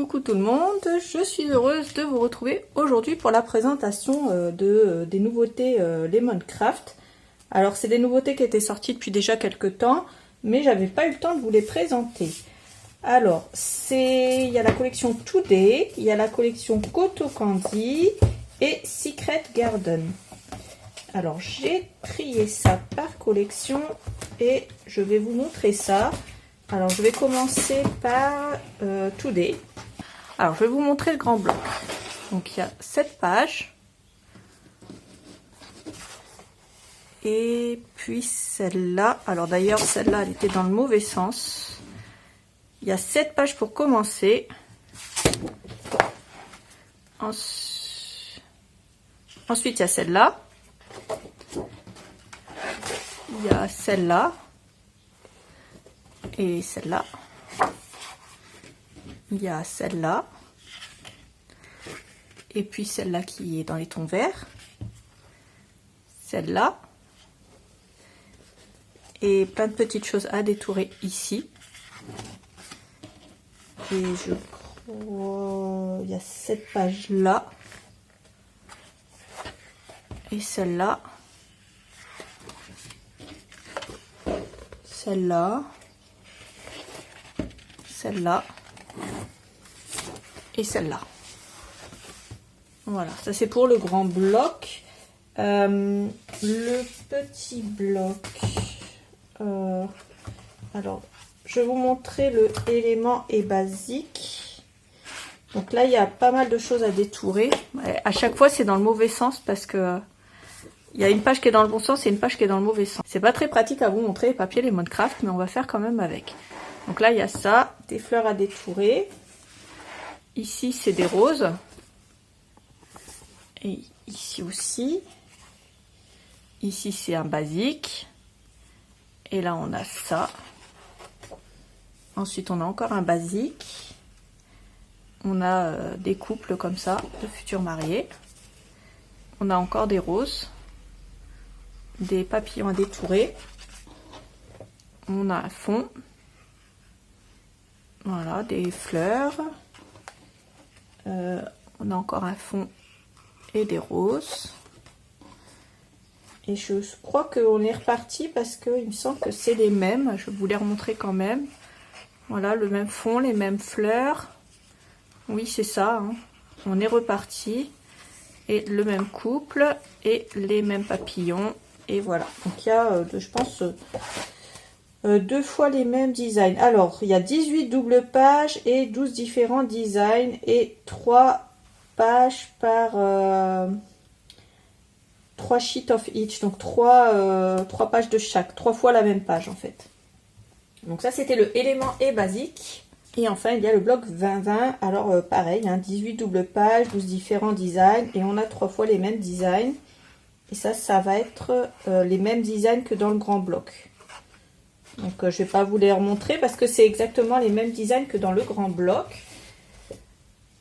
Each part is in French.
Coucou tout le monde, je suis heureuse de vous retrouver aujourd'hui pour la présentation des nouveautés Lemoncraft. Alors c'est des nouveautés qui étaient sorties depuis déjà quelques temps, mais j'avais pas eu le temps de vous les présenter. Alors il y a la collection Today, il y a la collection Koto Candy et Secret Garden. Alors j'ai trié ça par collection et je vais vous montrer ça. Alors je vais commencer par Today. Alors je vais vous montrer le grand bloc. Donc il y a 7 pages. Et puis celle-là. Alors d'ailleurs celle-là elle était dans le mauvais sens. Il y a 7 pages pour commencer. Ensuite il y a celle-là. Il y a celle-là. Et celle-là. Il y a celle-là. Et puis celle-là qui est dans les tons verts. Celle-là. Et plein de petites choses à détourer ici. Et je crois... il y a cette page-là. Et celle-là. Celle-là. Celle-là. Et celle-là. Voilà, ça c'est pour le grand bloc. Le petit bloc. Alors, je vais vous montrer le élément et basique. Donc là, il y a pas mal de choses à détourer. À chaque fois, c'est dans le mauvais sens parce que il y a une page qui est dans le bon sens et une page qui est dans le mauvais sens. C'est pas très pratique à vous montrer les papiers Lemoncraft, mais on va faire quand même avec. Donc là, il y a ça, des fleurs à détourer. Ici, c'est des roses. Et ici aussi. Ici, c'est un basique. Et là, on a ça. Ensuite, on a encore un basique. On a des couples comme ça, de futurs mariés. On a encore des roses. Des papillons à détourer. On a un fond. Voilà, des fleurs. On a encore un fond et des roses. Et je crois qu'on est reparti parce qu'il me semble que c'est les mêmes. Je vais vous les remontrer quand même. Voilà, le même fond, les mêmes fleurs. Oui, c'est ça. Hein. On est reparti. Et le même couple et les mêmes papillons. Et voilà. Donc il y a, je pense... 2 fois les mêmes designs. Alors, il y a 18 doubles pages et 12 différents designs et 3 pages par 3 sheets of each. Donc 3 pages de chaque. 3 fois la même page en fait. Donc ça, c'était le élément et basique. Et enfin, il y a le bloc 20-20. Alors, pareil, hein, 18 doubles pages, 12 différents designs et on a 3 fois les mêmes designs. Et ça va être les mêmes designs que dans le grand bloc. Donc je ne vais pas vous les remontrer parce que c'est exactement les mêmes designs que dans le grand bloc.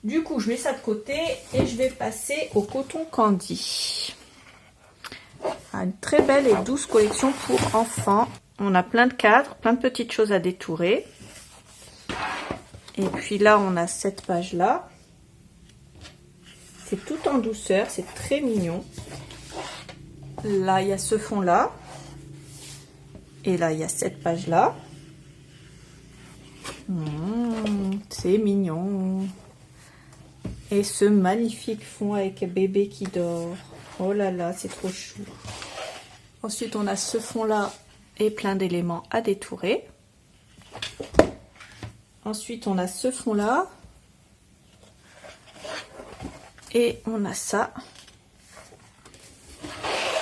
Du coup, je mets ça de côté et je vais passer au coton candy. Une très belle et douce collection pour enfants. On a plein de cadres, plein de petites choses à détourer. Et puis là, on a cette page-là. C'est tout en douceur, c'est très mignon. Là, il y a ce fond-là. Et là, il y a cette page-là. C'est mignon. Et ce magnifique fond avec bébé qui dort. Oh là là, c'est trop chou. Ensuite, on a ce fond-là et plein d'éléments à détourer. Ensuite, on a ce fond-là. Et on a ça.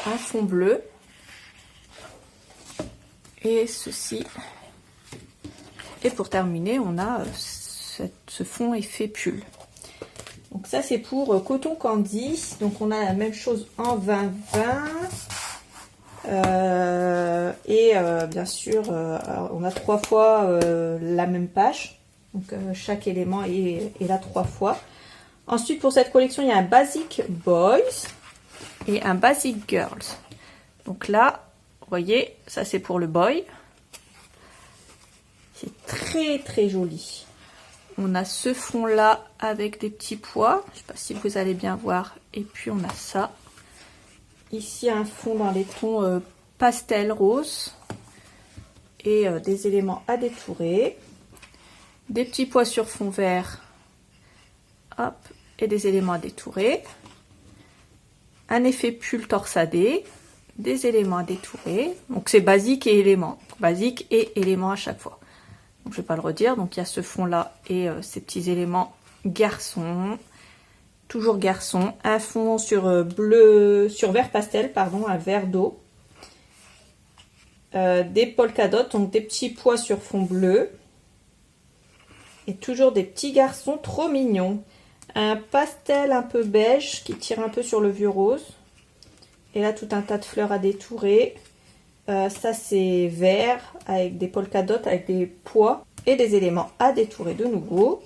Un fond bleu. Et ceci. Et pour terminer, on a ce fond effet pull. Donc ça, c'est pour coton candy. Donc on a la même chose en 20-20. Bien sûr, on a 3 fois la même page. Donc chaque élément est là 3 fois. Ensuite, pour cette collection, il y a un Basic Boys et un Basic Girls. Donc là, vous voyez, ça c'est pour le boy. C'est très très joli. on a ce fond là avec des petits pois, je sais pas si vous allez bien voir, et puis on a ça. Ici un fond dans les tons pastel rose et des éléments à détourer, des petits pois sur fond vert, hop, et des éléments à détourer, un effet pull torsadé, des éléments à détourer, donc c'est basique et éléments, basique et éléments à chaque fois. Donc je vais pas le redire, donc il y a ce fond là et ces petits éléments garçon, toujours garçon, un fond sur bleu, sur vert pastel, pardon, un vert d'eau, des polka dots, donc des petits pois sur fond bleu, et toujours des petits garçons trop mignons, un pastel un peu beige qui tire un peu sur le vieux rose, et là tout un tas de fleurs à détourer. Ça c'est vert avec des polka dots, avec des pois et des éléments à détourer de nouveau.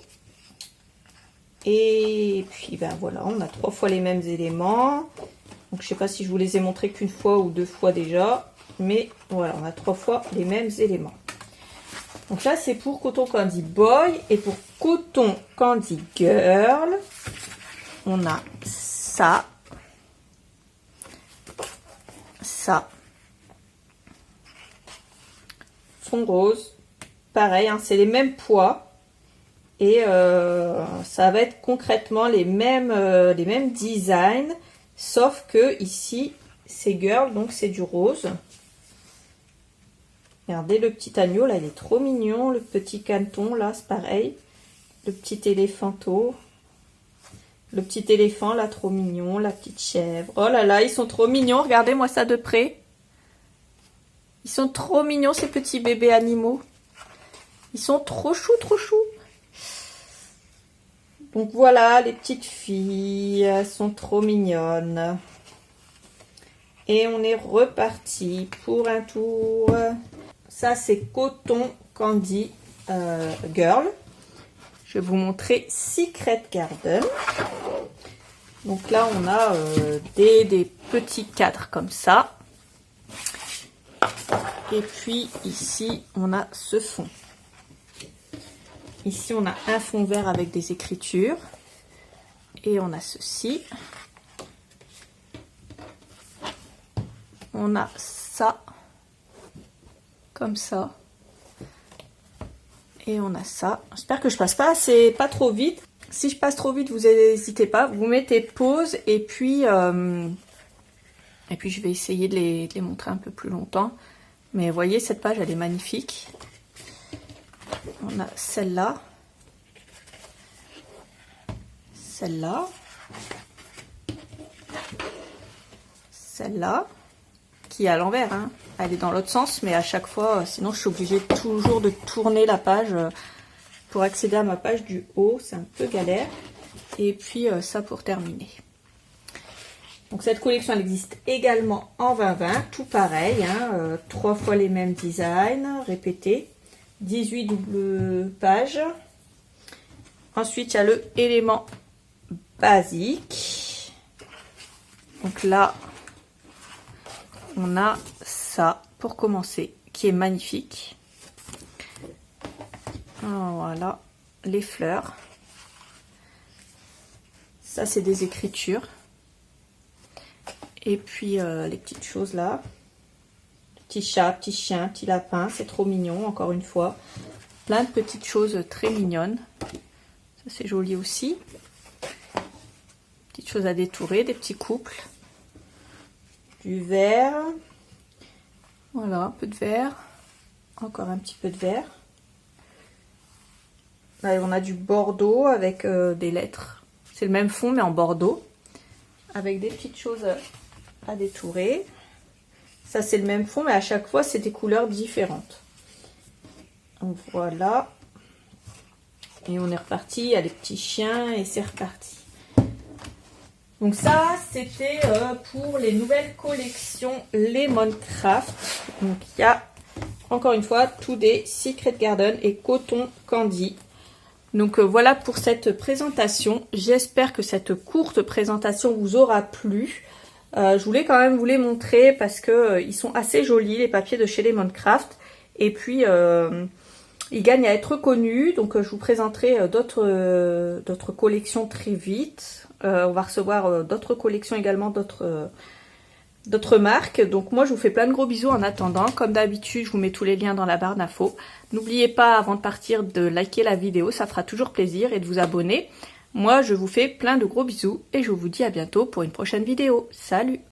Et puis ben voilà, on a 3 fois les mêmes éléments. Donc je sais pas si je vous les ai montrés qu'une fois ou 2 fois déjà, mais voilà, on a 3 fois les mêmes éléments. Donc là c'est pour Cotton Candy Boy, et pour Cotton Candy Girl, on a ça, fond rose, pareil, hein, c'est les mêmes pois, et ça va être concrètement les mêmes designs, sauf que ici c'est girl, donc c'est du rose. Regardez le petit agneau là, il est trop mignon, le petit canton là c'est pareil, le petit éléphanto, le petit éléphant là trop mignon, la petite chèvre, oh là là ils sont trop mignons, regardez-moi ça de près. Ils sont trop mignons ces petits bébés animaux. Ils sont trop choux, trop choux. Donc voilà, les petites filles, elles sont trop mignonnes. Et on est reparti pour un tour. Ça c'est Cotton Candy Girl. Je vais vous montrer Secret Garden. Donc là on a des petits cadres comme ça. Et puis ici on a ce fond. Ici on a un fond vert avec des écritures. Et on a ceci. On a ça. Comme ça. Et on a ça. J'espère que je passe pas trop vite. Si je passe trop vite, vous n'hésitez pas. Vous mettez pause et puis je vais essayer de les montrer un peu plus longtemps. Mais voyez, cette page, elle est magnifique. On a celle-là. Celle-là. Celle-là. Qui est à l'envers, hein. Elle est dans l'autre sens, mais à chaque fois, sinon je suis obligée toujours de tourner la page pour accéder à ma page du haut. C'est un peu galère. Et puis ça pour terminer. Donc cette collection elle existe également en 2020, tout pareil, hein, 3 fois les mêmes designs, répétés, 18 doubles pages. Ensuite il y a le élément basique. Donc là on a ça pour commencer, qui est magnifique. Voilà les fleurs. Ça c'est des écritures. Et puis les petites choses là. Petit chat, petit chien, petit lapin, c'est trop mignon, encore une fois. Plein de petites choses très mignonnes. Ça c'est joli aussi. Petites choses à détourer, des petits couples. Du vert. Voilà, un peu de vert. Encore un petit peu de vert. Là on a du bordeaux avec des lettres. C'est le même fond mais en bordeaux. Avec des petites choses à détourer. Ça c'est le même fond mais à chaque fois c'est des couleurs différentes. Donc voilà. Et on est reparti, il y a les petits chiens et c'est reparti. Donc ça c'était pour les nouvelles collections Lemon Craft. Donc il y a encore une fois tout des Secret Garden et Cotton Candy. Donc voilà pour cette présentation. J'espère que cette courte présentation vous aura plu. Je voulais quand même vous les montrer parce que ils sont assez jolis, les papiers de chez Lemon Craft. Et puis Il gagne à être connu, donc je vous présenterai d'autres collections très vite. On va recevoir d'autres collections également, d'autres marques. Donc moi je vous fais plein de gros bisous en attendant. Comme d'habitude, je vous mets tous les liens dans la barre d'infos. N'oubliez pas avant de partir de liker la vidéo, ça fera toujours plaisir, et de vous abonner. Moi je vous fais plein de gros bisous et je vous dis à bientôt pour une prochaine vidéo. Salut!